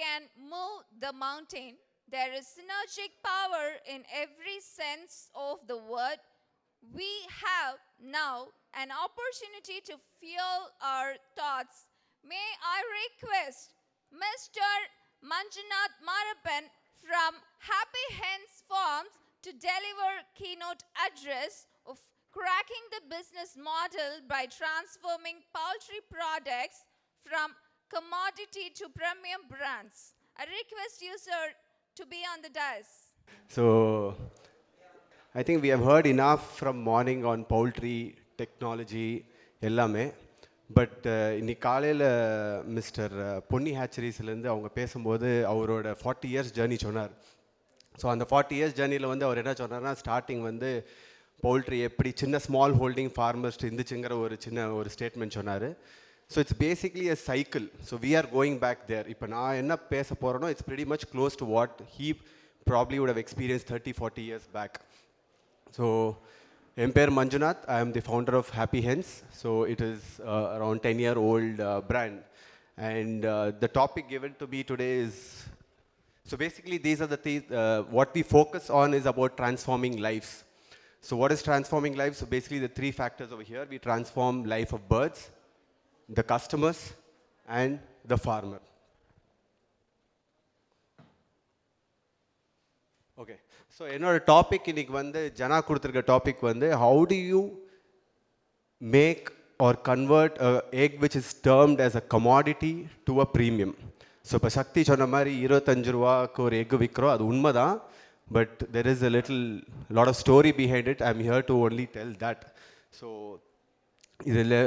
can move the mountain. There is synergic power in every sense of the word. We have now an opportunity to fuel our thoughts. May I request Mr. Manjunath Marappan from Happy Hens Farms to deliver keynote address of cracking the business model by transforming poultry products from commodity to premium brands. I request you, sir, to be on the dais. So, I think we have heard enough from morning on poultry, technology, எல்லாமே. But இன்னைக்கு காலையில் mister Ponni ஹேச்சரிஸ்லேருந்து அவங்க பேசும்போது அவரோட 40 years journey சொன்னார். So அந்த 40 years ஜேர்னியில் வந்து அவர் என்ன சொன்னார்னா, ஸ்டார்டிங் வந்து பவுல்ட்ரி எப்படி சின்ன ஸ்மால் ஹோல்டிங் ஃபார்மர்ஸ் இருந்துச்சுங்கிற ஒரு ஸ்டேட்மெண்ட் சொன்னார். So it's basically a cycle. So we are going back there. இப்போ நான் என்ன பேச போகிறேனோ it's very much close to what he probably would have experience 30-40 years back. So, என் பேர் Manjunath. I am the founder of Happy Hens. So, it is around 10-year-old brand. And the topic given to me today is, so basically these are the things, what we focus on is about transforming lives. So, what is transforming lives? So, basically the three factors over here. We transform life of birds, the customers, and the farmer. Okay. So, என்னோட topic இன்னைக்கு வந்து ஜனா கொடுத்துருக்க topic வந்து how do you make or convert a egg which is termed as a commodity to a premium. So இப்போ சக்தி சொன்ன மாதிரி 25 ரூபாய்க்கு ஒரு எக் விற்கிறோம், அது உண்மை தான். But there is a lot of story behind it. I'm here to only tell that. So இதில்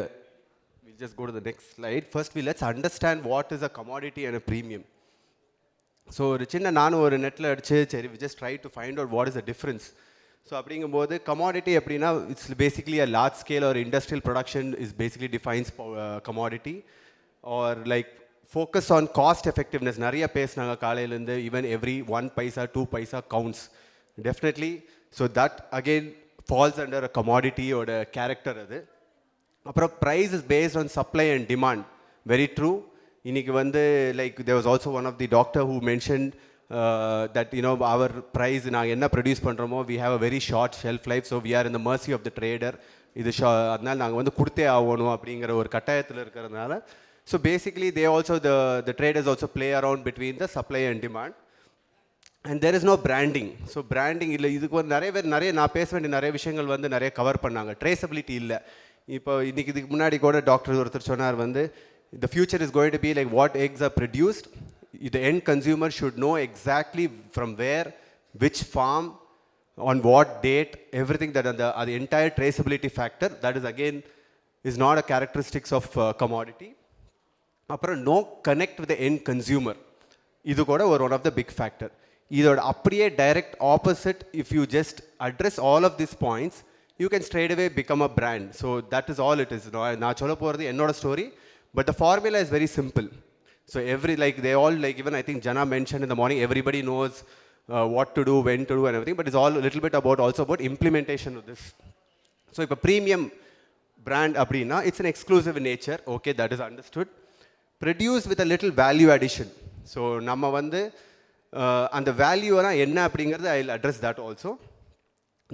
we'll just go to the next slide. First let's understand what is a commodity and a premium. So ஒரு சின்ன நானும் ஒரு நெட்டில் அடிச்சு சரி we just try to find out what is the difference. So அப்படிங்கும்போது commodity அப்படின்னா it's basically a large scale ஒரு industrial production is basically defines commodity or like focus on cost effectiveness. நிறைய பேசினாங்க காலையிலேருந்து, even every 1 paisa 2 paisa counts definitely. So that again falls under a கமாடிட்டியோட character அது. அப்புறம் price is based on supply and demand. Very true. இன்னைக்கு வந்து like there was also one of the doctor who mentioned that our price நாங்கள் என்ன produce பண்ணுறோமோ we have a very short shelf life, so we are in the mercy of the trader. இது அதனால் நாங்கள் வந்து கொடுத்தே ஆகணும் அப்படிங்கிற ஒரு கட்டாயத்தில் இருக்கிறதுனால. So basically they also the traders also play around between the supply and demand. And there is no branding. So branding இல்லை. இதுக்கு வந்து நிறைய நான் பேச வேண்டிய நிறைய விஷயங்கள் வந்து நிறைய கவர் பண்ணாங்க. ட்ரேசபிலிட்டி இல்லை. இப்போ இன்னைக்கு இதுக்கு முன்னாடி கூட டாக்டர் ஒருத்தர் சொன்னார் வந்து the future is going to be like what eggs are produced. The end consumer should know exactly from where, which farm, on what date, everything that the entire traceability factor, that is again is not a characteristics of commodity. Apra no connect with the end consumer. Idu kuda one of the big factor. Idoda apdiye direct opposite. If you just address all of these points, you can straight away become a brand. So that is all it is. Na solla poradhu ennoda story. But the formula is very simple. So they all like, even I think Jana mentioned in the morning, everybody knows what to do, when to do and everything, but it's all a little bit also about implementation of this. So if a premium brand அப்படினா, it's an exclusive in nature. Okay, that is understood. Produced with a little value addition. So நம்ம வந்து அந்த வேல்யூனா என்ன அப்படிங்கிறது I'll address that also.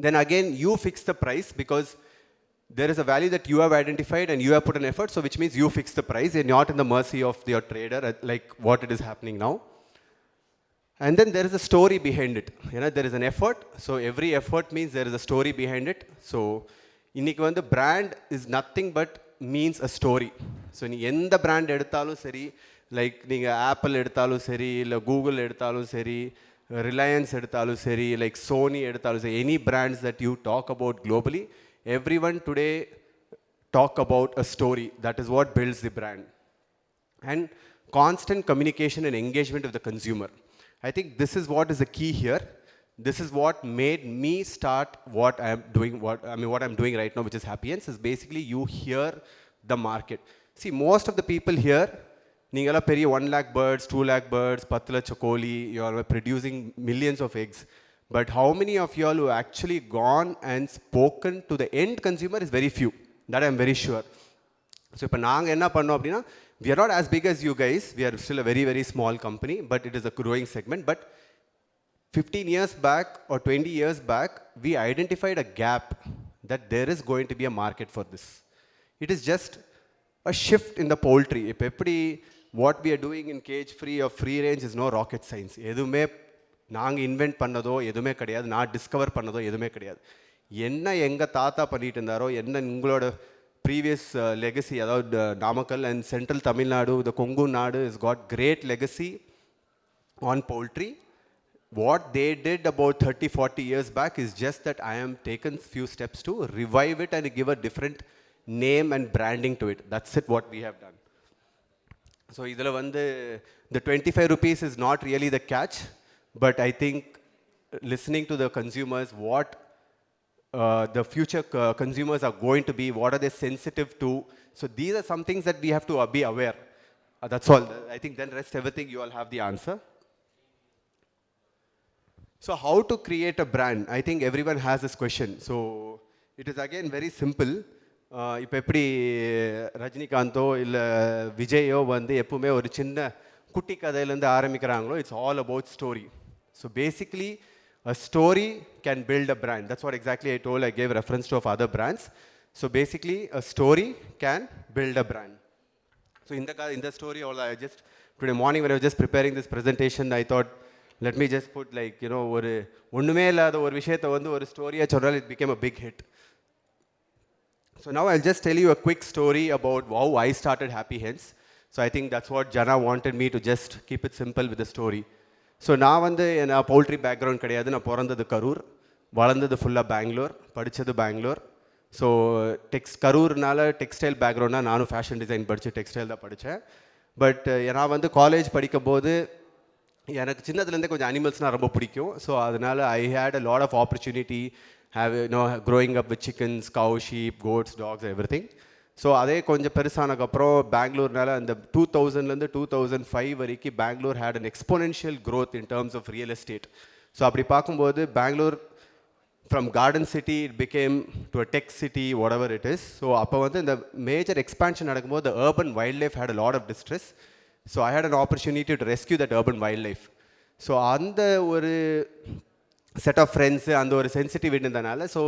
Then again, you fix the price because there is a value that you have identified and you have put an effort, so which means you fix the price. You're not in the mercy of your trader like what it is happening now. And then there is a story behind it. There is an effort. So every effort means there is a story behind it. So இன்னைக்கு வந்து brand is nothing but means a story. So நீ எந்த brand எடுத்தாலும் சரி, like நீங்கள் apple எடுத்தாலும் சரி, இல்லை கூகுள் எடுத்தாலும் சரி, ரிலையன்ஸ் எடுத்தாலும் சரி, லைக் சோனி எடுத்தாலும் சரி, any brands that you talk about globally, everyone today talk about a story. That is what builds the brand. And constant communication and engagement with the consumer. I think this is what is the key here. This is what made me start what I'm doing right now, which is Happy Hens, is basically you hear the market. See, most of the people here, நீங்களாம் பெரிய 1 lakh birds, 2 lakh birds, 10 lakh கோழி, you are producing millions of eggs. But how many of you all who actually gone and spoken to the end consumer is very few. That I am very sure. So இப்போ நாங்கள் என்ன பண்ணோம் அப்படின்னா, we are not as big as you guys, we are still a very very small company, but it is a growing segment. But 15 years back or 20 years back, we identified a gap that there is going to be a market for this. It is just a shift in the poultry. இப்போ எப்படி what we are doing in cage free or free range is no rocket science. எதுவுமே நாங்கள் invent பண்ணதோ எதுவுமே கிடையாது, நான் discover பண்ணதோ எதுவுமே கிடையாது. என்ன எங்கள் தாத்தா பண்ணிட்டு இருந்தாரோ, என்ன உங்களோட ப்ரீவியஸ் லெகசி, அதாவது Namakkal and central Tamil Nadu, the Kongu நாடு has got great legacy on poultry. What they did about 30-40 years back is just that I am taken few steps to revive it and give a different name and branding to it. That's it what we have done. So idhula vande the 25 rupees is not really the catch, but I think listening to the consumers, what the future consumers are going to be, what are they sensitive to, so these are some things that we have to be aware. That's all. I think then rest everything you all have the answer. So how to create a brand? I think everyone has this question. So it is again very simple. இப்போ எப்படி ரஜினிகாந்தோ இல்லை விஜயோ வந்து எப்பவுமே ஒரு சின்ன குட்டி கதையிலேருந்து ஆரம்பிக்கிறாங்களோ, it's all about story. So basically a story can build a brand. That's what exactly I told. I gave reference to of other brands. So basically a story can build a brand. So in the story, all I just today morning when I was just preparing this presentation, I thought, let me just put like, you know, ஒரு ஒண்ணுமே இல்லாத ஒரு விஷயத்தை வந்து ஒரு ஸ்டோரியா சொன்னால் it became a big hit. So now I'll just tell you a quick story about how I started Happy Hens. So I think that's what Jana wanted me to just keep it simple with the story. So நான் வந்து நான் poultry background கிடையாது. நான் பிறந்தது கரூர், வளர்ந்தது ஃபுல்லாக பெங்களூர், படித்தது Bangalore. So கரூர்னால textile பேக்ரவுண்டாக நானும் ஃபேஷன் டிசைன் படித்து டெக்ஸ்டைல் தான் படித்தேன். பட் நான் வந்து காலேஜ் படிக்கும் போது எனக்கு சின்னதுலேருந்தே கொஞ்சம் அனிமல்ஸ்னால் ரொம்ப பிடிக்கும். ஸோ அதனால் I had a lot of opportunity growing up with chickens, cow, sheep, goats, dogs, everything. So அதே கொஞ்சம் பெருசானதுக்கப்புறம் பெங்களூர்னால அந்த 2000லேருந்து 2005 வரைக்கும் Bangalore had an exponential growth in terms of real estate. So அப்படி பார்க்கும்போது Bangalore from garden city it became to a tech city, whatever it is. So அப்போ வந்து இந்த மேஜர் எக்ஸ்பான்ஷன் நடக்கும்போது the urban wildlife had a lot of distress. So I had an opportunity to rescue that urban wildlife. So அந்த ஒரு set of friends, அந்த ஒரு sensitivity இருந்தனால, so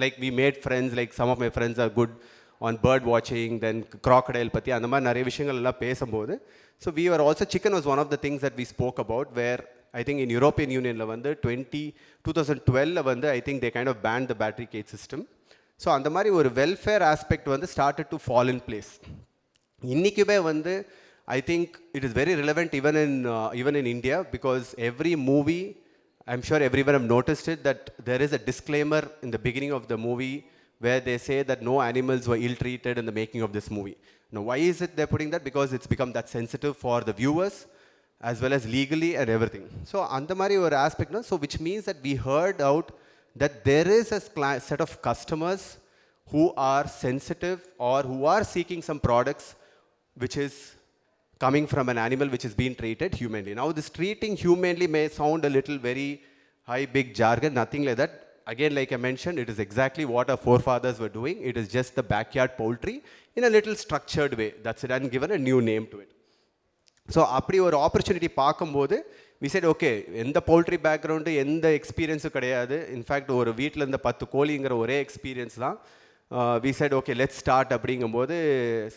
like we made friends, like some of my friends are good on bird watching, then crocodile பற்றி அந்த மாதிரி நிறைய விஷயங்கள் எல்லாம் பேசும்போது, so we were also, chicken was one of the things that we spoke about, where I think in European Unionல வந்து 2012 வந்து I think they kind of banned the battery cage system. So அந்த மாதிரி ஒரு வெல்ஃபேர் ஆஸ்பெக்ட் வந்து started to fall in place. இன்றைக்குமே வந்து I think it is very relevant even in India, because every movie, I'm sure everyone have noticed it, that there is a disclaimer in the beginning of the movie where they say that no animals were ill-treated in the making of this movie. Now, why is it they're putting that? Because it's become that sensitive for the viewers as well as legally and everything. So, andamari or aspect, no? So which means that we heard out that there is a set of customers who are sensitive or who are seeking some products which is coming from an animal which is being treated humanely. Now, this treating humanely may sound a little very high, big jargon, nothing like that. Again, like I mentioned, it is exactly what our forefathers were doing. It is just the backyard poultry in a little structured way. That's it, and given a new name to it. So, அப்படி ஒரு opportunity பார்க்கும்போது we said, okay, எந்த poultry background, எந்த எக்ஸ்பீரியன்ஸும் கிடையாது. In fact ஒரு வீட்டில் இருந்த 10 கோழிங்கிற ஒரே எக்ஸ்பீரியன்ஸ் தான். We said, okay, let's start அப்படிங்கும்போது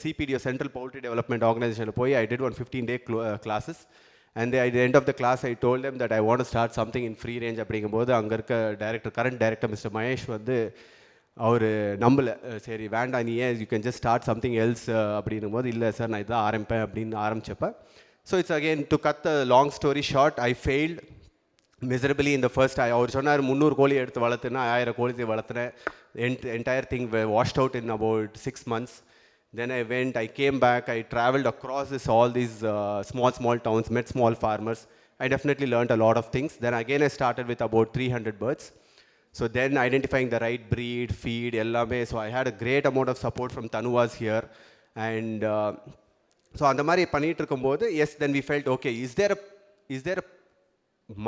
CPDO, Central Poultry Development Organization போய் I did one 15-day classes. And at the end of the class, I told them that I want to start something in free range. அப்படிங்கும்போது அங்கே இருக்க current director, Mr. Mahesh வந்து அவர் நம்பலை. சரி வேண்டாம், நீ ஏன், you can just start something else அப்படின்னும் போது, இல்லை சார் நான் இதான் ஆரம்பிப்பேன் அப்படின்னு ஆரம்பிச்சப்போ, so it's again to cut the long story short, I failed miserably in the first. அவர் சொன்னார் 300 கோழி எடுத்து வளர்த்துனா 1000 கோழி வளர்த்துனேன். Entire thing washed out in about 6 months. Then I came back, I traveled across all these small towns, met small farmers. I definitely learned a lot of things. Then again I started with about 300 birds. So then identifying the right breed, feed, ellame. So I had a great amount of support from Tanuvas here. And so அந்த மாதிரி பண்ணிட்டு இருக்கும்போது, yes, then we felt, okay, is there a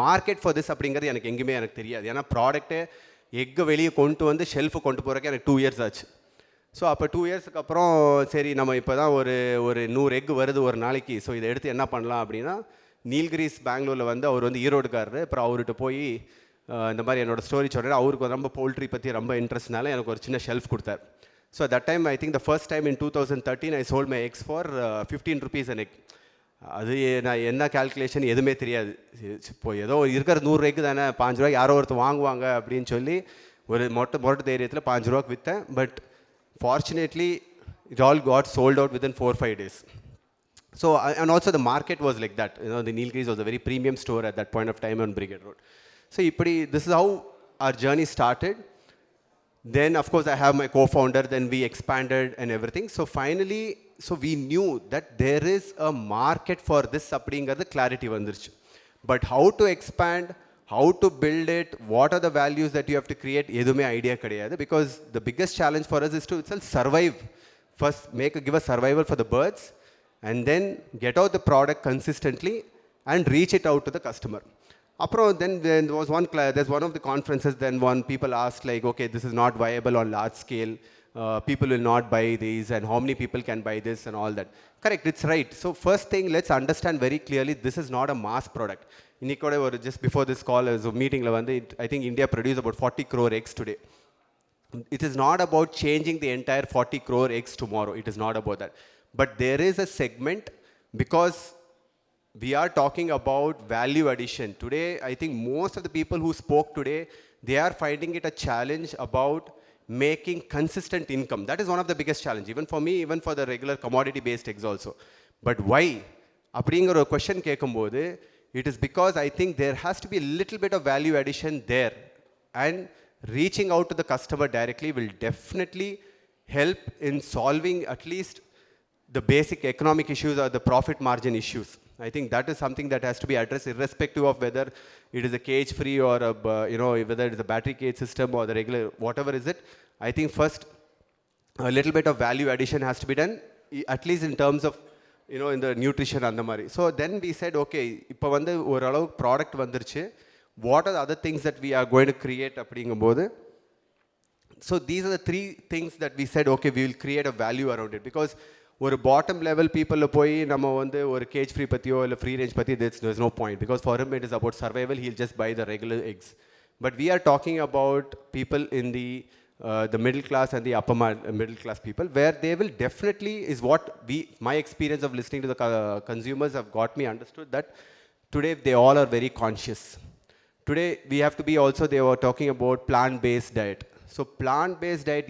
market for this அப்படிங்கிறது எனக்கு எங்கேயுமே எனக்கு தெரியாது. ஏன்னா ப்ராடக்ட்டு எக்கு வெளியே கொண்டு வந்து ஷெல்ஃபு கொண்டு போகிறக்கு எனக்கு 2 years ஆச்சு. ஸோ அப்போ 2 இயர்ஸ்க்கு அப்புறம் சரி நம்ம இப்போ தான் ஒரு ஒரு 100 எக் வருது ஒரு நாளைக்கு, ஸோ இதை எடுத்து என்ன பண்ணலாம் அப்படின்னா, நீல்கிரிஸ் பெங்களூரில் வந்து அவர் வந்து ஈரோடுக்காரரு. அப்புறம் அவர்கிட்ட போய் இந்த மாதிரி என்னோட ஸ்டோரி சொல்கிறேன். அவருக்கு ரொம்ப போல்ட்ரி பற்றி ரொம்ப இன்ட்ரெஸ்ட்னால எனக்கு ஒரு சின்ன ஷெல்ஃப் கொடுத்தார். So that time I think the first time in 2013 I sold my X for 15 rupees an egg. அது நான் என்ன கால்குலேஷன் எதுவுமே தெரியாது. இப்போ ஏதோ இருக்கிற 100 எக் தானே, 5 ரூபாய்க்கு யாரோ ஒருத்தர் வாங்குவாங்க அப்படின்னு சொல்லி ஒரு மொட்டை தைரியத்தில் 5 ரூபாய்க்கு விற்றேன். But fortunately it all got sold out within 4-5 days. So and also the market was like that, you know, the Nilgiris was a very premium store at that point of time on Brigade Road. So this is how our journey started. Then of course I have my co-founder, then we expanded and everything. So finally, so we knew that there is a market for this அப்படிங்கிறது clarity வந்துருச்சு. But how to expand, how to build it, what are the values that you have to create, எதுவுமே idea கிடையாது. Because the biggest challenge for us is to itself survive. First give a survival for the birds, and then get out the product consistently and reach it out to the customer. Then there was there's one of the conferences, then one people asked like, okay, this is not viable on large scale, people will not buy these, and how many people can buy this and all that. Correct, it's right. So first thing, let's understand very clearly, this is not a mass product. Just before this call, as a meeting, I think India produces about 40 crore eggs today. It is not about changing the entire 40 crore eggs tomorrow. It is not about that. But there is a segment, because we are talking about value addition. Today, I think most of the people who spoke today, they are finding it a challenge about making consistent income. That is one of the biggest challenge, even for me, even for the regular commodity-based eggs also. But why? அப்படிங்கிற ஒரு question கேட்கும்போது, it is because I think there has to be a little bit of value addition there. And reaching out to the customer directly will definitely help in solving at least the basic economic issues or the profit margin issues. I think that is something that has to be addressed irrespective of whether it is a cage free or whether it is a battery cage system or the regular, whatever is it. I think first a little bit of value addition has to be done, at least in terms of, in the nutrition and the mari. So then we said, okay, இப்போ வந்து ஒரு அளவு product வந்துருச்சு, what are the other things that we are going to create அப்படிங்கும்போது, so these are the 3 things that we said, okay, we will create a value around it. Because ஒரு bottom level பீப்புளில் போய் நம்ம வந்து ஒரு gauge free பற்றியோ இல்லை free range பற்றி there's no point, because for him it is about survival. He'll just buy the regular eggs. But we are talking about people in the middle class and the upper middle class people, where they will definitely, is what my experience of listening to the consumers have got me understood, that today they all are very conscious. Today we have to be also, they were talking about plant-based diet. So plant-based diet,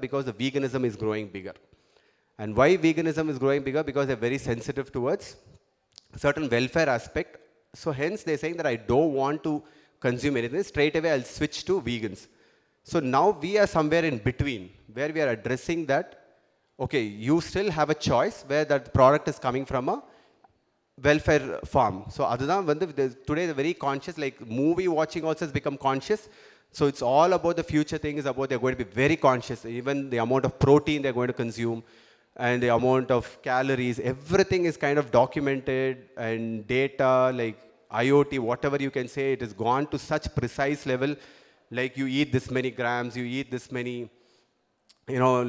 because the veganism is growing bigger. And why veganism is growing bigger? Because they're very sensitive towards certain welfare aspect. So hence they're saying that I don't want to consume anything, straight away I'll switch to vegans. So now we are somewhere in between, where we are addressing that, okay, you still have a choice where that product is coming from a welfare farm. So today they're very conscious, like movie watching also has become conscious. So it's all about the future thing, is about they're going to be very conscious. Even the amount of protein they're going to consume, and the amount of calories, everything is kind of documented, and data like IoT, whatever you can say, it has gone to such precise level, like you eat this many grams, you eat this many,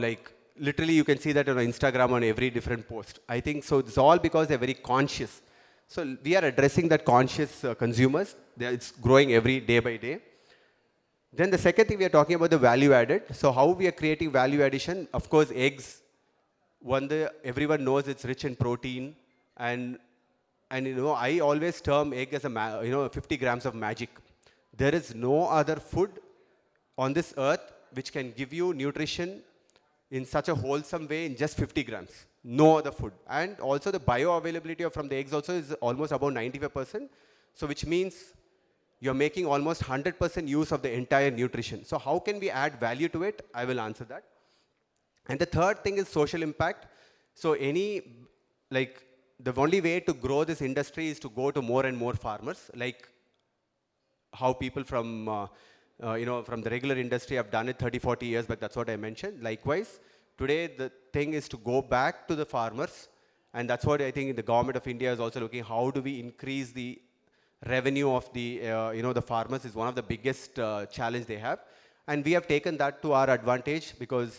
like literally you can see that on Instagram on every different post. I think so it's all because they're very conscious. So we are addressing that conscious consumers. It's growing every day by day. Then the second thing, we are talking about the value added. So how we are creating value addition? Of course, eggs. Everyone knows it's rich in protein, and I always term egg as 50 grams of magic. There is no other food on this earth which can give you nutrition in such a wholesome way in just 50 grams. No other food. And also the bioavailability from the eggs also is almost about 95%. So which means you're making almost 100% use of the entire nutrition. So how can we add value to it? I will answer that. And the third thing is social impact. So the only way to grow this industry is to go to more and more farmers, like how people from the regular industry have done it 30-40 years back. That's what I mentioned. Likewise, today the thing is to go back to the farmers, and that's what I think the government of India is also looking. How do we increase the revenue of the farmers is one of the biggest challenge they have, and we have taken that to our advantage, because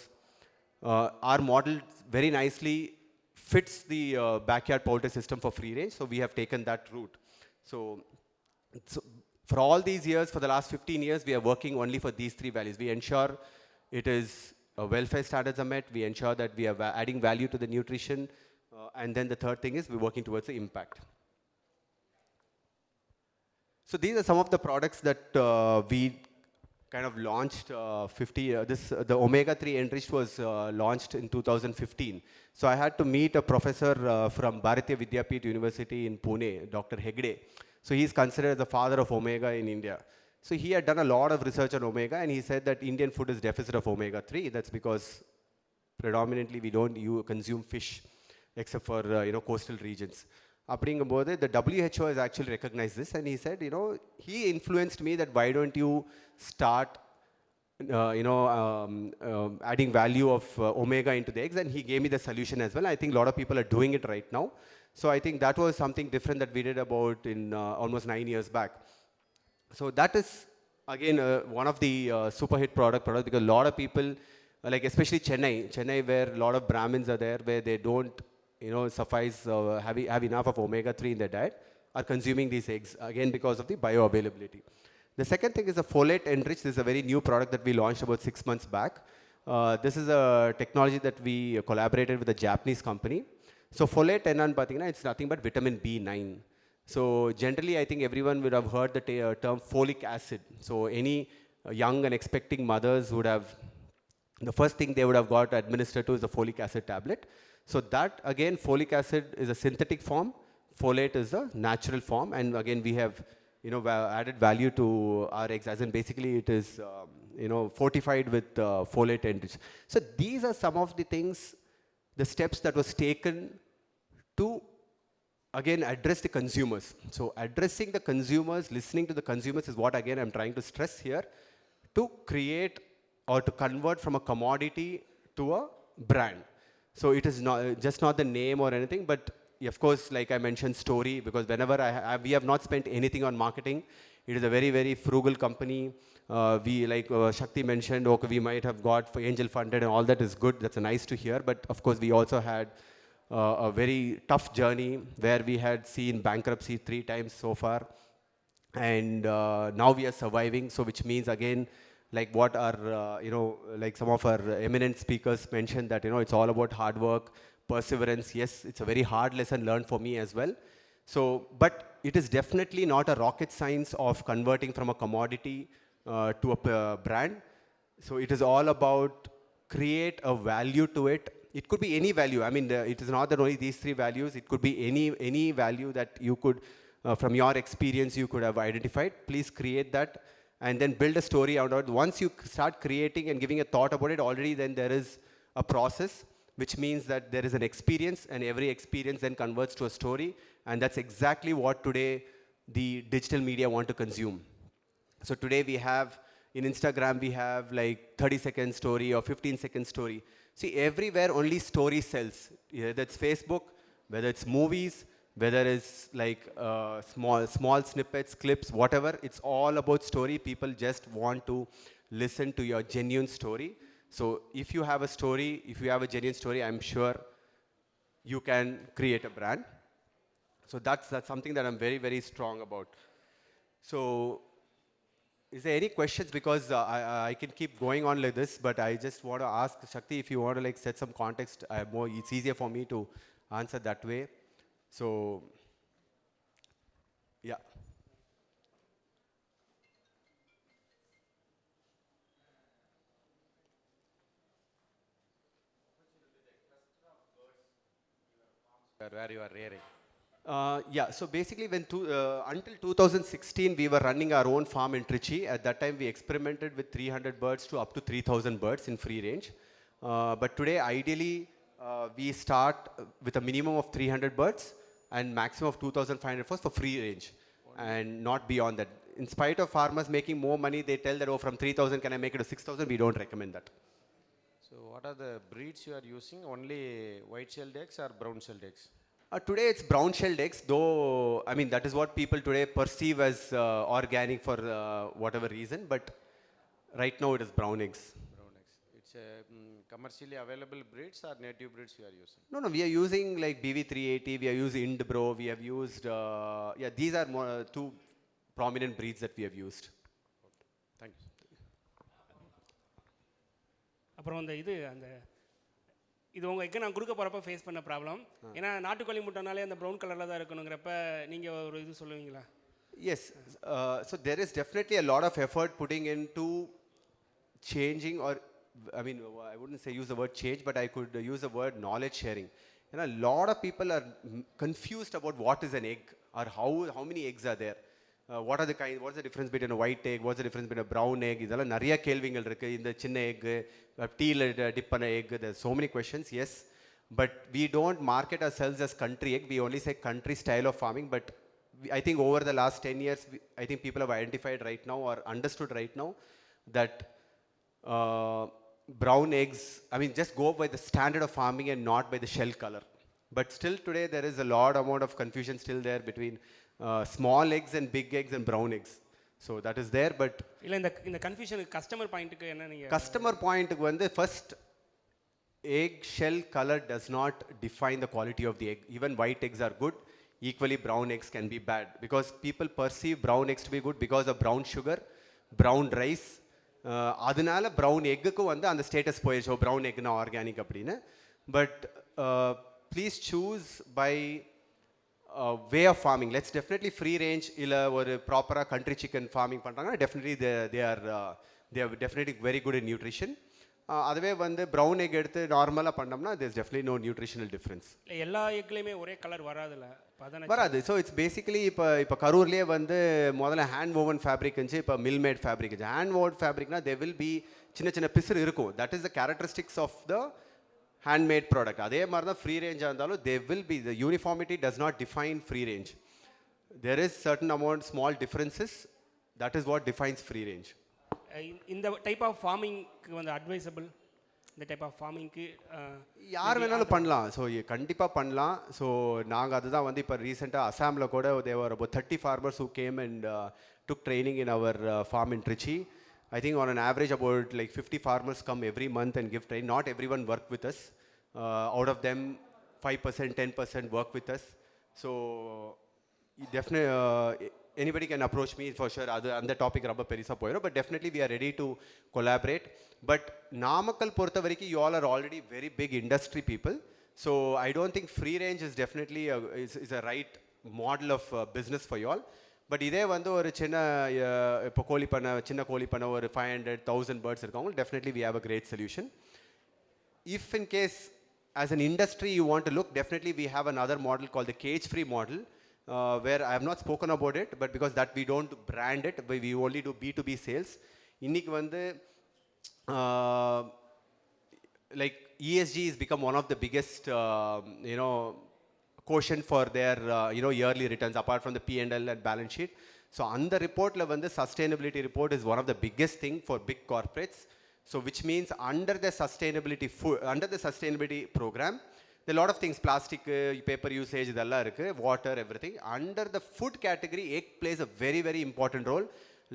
our model very nicely fits the backyard poultry system for free range, so we have taken that route. So for all these years, for the last 15 years, we are working only for these three values. We ensure it is welfare standards are met, we ensure that we are adding value to the nutrition, and then the third thing is we're working towards the impact. So these are some of the products that we kind of launched the omega-3 enriched was launched in 2015. So I had to meet a professor from Bharatiya Vidyapeeth University in Pune, Dr. Hegde. So he's considered the father of omega in India. So he had done a lot of research on omega, and he said that Indian food is deficit of omega-3. That's because predominantly we don't consume fish except for coastal regions. அப்படிங்கும்போது the WHO has actually recognized this, and he said, he influenced me that why don't you start adding value of omega into the eggs, and he gave me the solution as well. I think a lot of people are doing it right now. So I think that was something different that we did about in almost 9 years back. So that is again one of the super hit product because a lot of people, like especially Chennai, where a lot of Brahmins are there, where they don't suffice have enough of omega-3 in their diet, are consuming these eggs again because of the bioavailability. The second thing is the folate enriched. This is a very new product that we launched about 6 months back. This is a technology that we collaborated with a Japanese company. So folate ennan pathina, it's nothing but vitamin B9. So generally, I think everyone would have heard the term folic acid. So any young and expecting mothers would have, the first thing they would have got administered to is the folic acid tablet. So that again, folic acid is a synthetic form, folate is a natural form, and again we have added value to our eggs, as in basically it is fortified with folate enriched. So these are some of the things, the steps that was taken to again address the consumers. So addressing the consumers, listening to the consumers is what again I'm trying to stress here, to create or to convert from a commodity to a brand. So it is not just not the name or anything, but of course, like I mentioned, story, because whenever we have not spent anything on marketing. It is a very, very frugal company. We, like Shakti mentioned, okay, we might have got for angel funded and all that is good. That's nice to hear. But of course, we also had a very tough journey where we had seen bankruptcy 3 times so far. And now we are surviving. So which means again, like what our, like some of our eminent speakers mentioned that, it's all about hard work, perseverance. Yes, it's a very hard lesson learned for me as well. So, but it is definitely not a rocket science of converting from a commodity to a brand. So it is all about create a value to it. It could be any value. I mean, it is not that only these 3 values. It could be any value that you could, from your experience, you could have identified. Please create that. And then build a story out of it. Once you start creating and giving a thought about it, already then there is a process, which means that there is an experience, and every experience then converts to a story. And that's exactly what today the digital media want to consume. So today we have, in Instagram, we have like 30-second story or 15-second story. See, everywhere only story sells. Whether it's Facebook, whether it's movies, whether it's like small snippets, clips, whatever, it's all about story. People just want to listen to your genuine story. So if you have a story, if you have a genuine story, I'm sure you can create a brand. So that's something that I'm very, very strong about. So is there any questions? Because I can keep going on like this, but I just want to ask Shakti, if you want to like set some context, it's easier for me to answer that way. So, yeah. Where you are rearing? Yeah, so basically until 2016, we were running our own farm in Trichy. At that time, we experimented with 300 birds to up to 3,000 birds in free range. But today, ideally, we start with a minimum of 300 birds and maximum of 2,500 for free range, and not beyond that. In spite of farmers making more money, they tell that, oh, from 3,000, can I make it to 6,000? We don't recommend that. So what are the breeds you are using? Only white-shelled eggs or brown-shelled eggs? Today it's brown-shelled eggs, though, I mean, that is what people today perceive as organic for whatever reason, but right now it is brown eggs. Brown eggs. It's commercially available breeds or native breeds you are using? No, no, we are using like BV380, we are using Indbro, we have used, yeah, these are more, two prominent breeds that we have used. Thank you. அப்புறம் அந்த இது உங்கள் egg நான் கொடுக்க போகிறப்ப face பண்ண problem. ஏன்னா நாட்டுக்கோழி முட்டைனாலே அந்த ப்ரௌன் கலரில் தான் இருக்கணுங்கிறப்ப நீங்கள் ஒரு இது சொல்லுவீங்களா? Yes, so there is definitely a lot of effort putting into changing, or I mean, I wouldn't say use the word change, but I could use the word knowledge sharing. You know, a lot of people are confused about what is an egg, or how many eggs are there. What are the kind? What's the difference between a white egg? What's the difference between a brown egg? இதெல்லாம் நிறைய கேள்விகள் இருக்கு. இந்த சின்ன egg, டீல dip பண்ண egg. There's so many questions. Yes, but we don't market ourselves as country egg. We only say country style of farming. But I think over the last 10 years, I think people have identified right now or understood right now that brown eggs, I mean, just go by the standard of farming and not by the shell color. But still today, there is a lot amount of confusion still there between small eggs and big eggs and brown eggs. So that is there, but இல்லை இந்த கன்ஃபியூஷனுக்கு customer பாயிண்ட்டுக்கு என்ன நீங்கள்? Customer பாயிண்ட்டுக்கு வந்து first, egg shell color does not define the quality of the egg. Even white eggs are good. Equally, brown eggs can be bad because people perceive brown eggs to be good because of brown sugar, brown rice. அதனால brown எக்குக்கு வந்து அந்த status போயிடுச்சு, brown எக்னா organic அப்படின்னு. But please choose by way of farming. Let's definitely free range இல்லை ஒரு ப்ராப்பராக கண்ட்ரி சிக்கன் ஃபார்மிங் பண்ணுறாங்கன்னா definitely they are definitely very good in nutrition. அதுவே வந்து ப்ரௌன் எக் எடுத்து நார்மலாக பண்ணோம்னா there's definitely no nutritional difference. எல்லா எக்லேயுமே ஒரே கலர் வராதுல்ல? வராது. ஸோ இட்ஸ் பேசிக்கலி இப்போ கரூர்லேயே வந்து முதல்ல ஹேண்ட் ஓவன் ஃபேப்ரிக் இருந்துச்சு, இப்போ மில் மேட் ஃபேப்ரிக் இருந்துச்சு. ஹேண்ட் ஓவன் ஃபேப்ரிக்னா தே வில் பி சின்ன சின்ன பிசுறு இருக்கும். That is the characteristics of the handmade product. அதே மாதிரி தான் ஃப்ரீ ரேஞ்சாக இருந்தாலும் they will be, the uniformity does not define free range. There is certain amount small differences, that is what defines free range. இந்த type of ஃபார்மிங்க்கு வந்து advisable, இந்த type of ஃபார்மிங்க்கு யார் வேணாலும் பண்ணலாம். ஸோ கண்டிப்பாக பண்ணலாம். ஸோ நாங்கள் அதுதான் வந்து இப்போ ரீசெண்டாக அசாமில் கூட தேவர் about 30 farmers who came and took training in our farm in Trichy. I think on an average about like 50 farmers come every month and give training. Not everyone work with us. Out of them 5%, 10% work with us. So definitely anybody can approach me for sure. And the topic rabba perisa poyiro, but definitely we are ready to collaborate. But Namakkal portha variki you all are already very big industry people. So I don't think free range is definitely is a right model of business for you all. But இதே வந்து ஒரு சின்ன இப்போ சின்ன கோழி பண்ண ஒரு 500,000 birds இருக்கவங்க definitely we have a great solution. If in case as an industry you want to look, definitely we have another model called the cage free model, where I have not spoken about it, but because that we don't brand it, we only do B2B sales. இன்னைக்கு வந்து like ESG has become one of the biggest quotient for their yearly returns apart from the P&L and balance sheet. So on the report level, the sustainability report is one of the biggest thing for big corporates. So which means under the sustainability program, there are a lot of things, plastic, paper usage, water, everything. Under the food category, egg plays a very, very important role.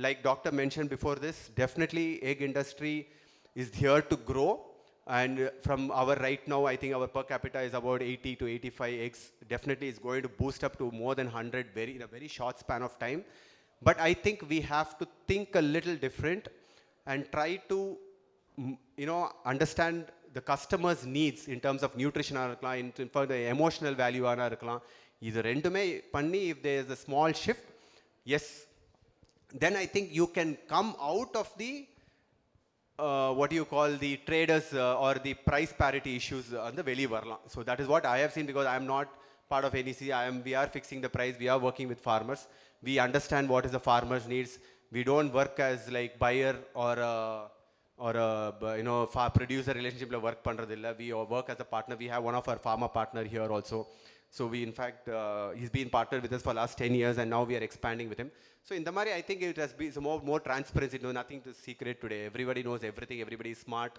Like doctor mentioned before this, definitely egg industry is here to grow. And from our right now, I think our per capita is about 80 to 85 eggs. Definitely is going to boost up to more than 100 in a very short span of time. But I think we have to think a little different and try to, understand the customer's needs in terms of nutrition, in terms of the emotional value. If there is a small shift, yes, then I think you can come out of the what do you call the traders or the price parity issues on the veli varla. So that is what I have seen, because I am not part of NEC. We are fixing the price. We are working with farmers. We understand what is the farmer's needs. We don't work as like buyer or producer relationship la work pandradilla. We work as a partner. We have one of our farmer partner here also. So we, in fact, he's been partnered with us for last 10 years, and now we are expanding with him. So in the Mari, I think it has been more transparency. No, nothing to secret today. Everybody knows everything. Everybody is smart.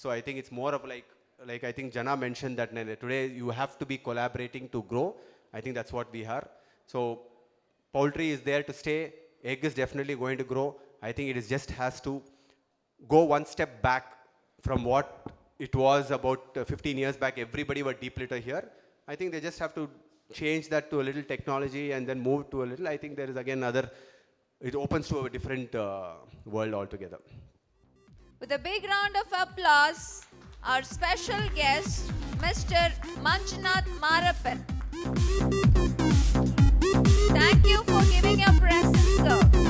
So I think it's more of like I think Jana mentioned that today you have to be collaborating to grow. I think that's what we are. So poultry is there to stay. Egg is definitely going to grow. I think it is just has to go one step back from what it was about 15 years back, everybody were deep litter here. I think they just have to change that to a little technology and then move to a little. I think there is again another, it opens to a different world altogether. With a big round of applause, our special guest, Mr. Manjunath Marappan. Thank you for giving your presence, sir.